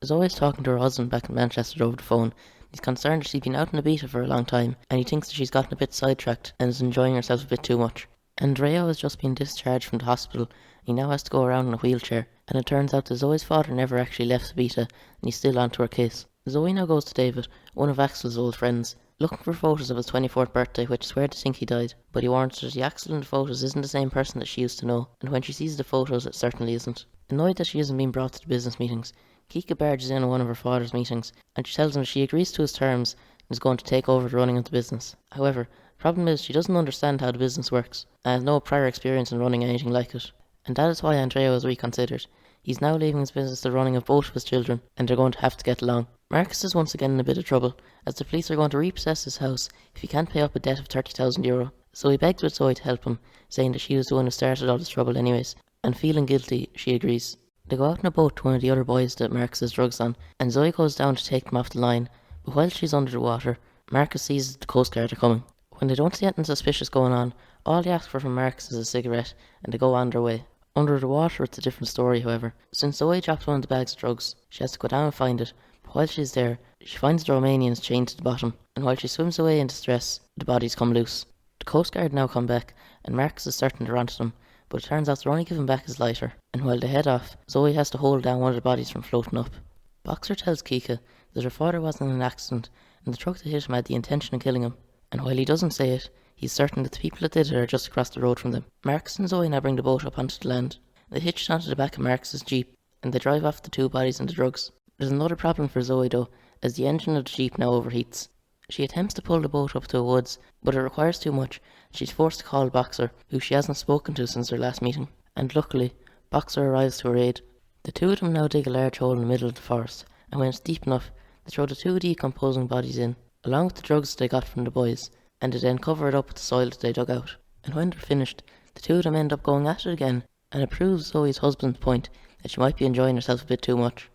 Zoe's talking to her husband back in Manchester over the phone. He's concerned that she's been out in Ibiza for a long time, and he thinks that she's gotten a bit sidetracked and is enjoying herself a bit too much. Andrea has just been discharged from the hospital. He now has to go around in a wheelchair, and it turns out that Zoe's father never actually left Ibiza, and he's still onto her case. Zoe now goes to David, one of Axel's old friends, looking for photos of his 24th birthday, which is where they think he died, but he warns her that the Axel in the photos isn't the same person that she used to know, and when she sees the photos it certainly isn't. Annoyed that she isn't being brought to the business meetings, Kika barges in on one of her father's meetings, and she tells him she agrees to his terms and is going to take over the running of the business. However, the problem is she doesn't understand how the business works, and has no prior experience in running anything like it. And that is why Andrea has reconsidered. He's now leaving his business to the running of both of his children, and they're going to have to get along. Marcus is once again in a bit of trouble, as the police are going to repossess his house if he can't pay up a debt of €30,000. So he begs with Zoe to help him, saying that she was the one who started all this trouble anyways, and feeling guilty, she agrees. They go out in a boat to one of the other boys that Marcus has drugs on, and Zoe goes down to take them off the line, but while she's under the water, Marcus sees the Coast Guard are coming. When they don't see anything suspicious going on, all they ask for from Marcus is a cigarette, and they go on their way. Under the water it's a different story, however. Since Zoe drops one of the bags of drugs, she has to go down and find it, but while she's there, she finds the Romanians chained to the bottom, and while she swims away in distress, the bodies come loose. The Coast Guard now come back, and Marcus is certain they're onto them, but it turns out they're only giving back his lighter, and while they head off, Zoe has to hold down one of the bodies from floating up. Boxer tells Kika that her father wasn't in an accident, and the truck that hit him had the intention of killing him, and while he doesn't say it, he's certain that the people that did it are just across the road from them. Marcus and Zoe now bring the boat up onto the land. They hitch it onto the back of Marcus's jeep, and they drive off the two bodies and the drugs. There's another problem for Zoe though, as the engine of the jeep now overheats. She attempts to pull the boat up to the woods, but it requires too much. She's forced to call Boxer, who she hasn't spoken to since their last meeting, and luckily, Boxer arrives to her aid. The two of them now dig a large hole in the middle of the forest, and when it's deep enough, they throw the two decomposing bodies in, along with the drugs they got from the boys, and they then cover it up with the soil that they dug out. And when they're finished, the two of them end up going at it again, and it proves Zoe's husband's point that she might be enjoying herself a bit too much.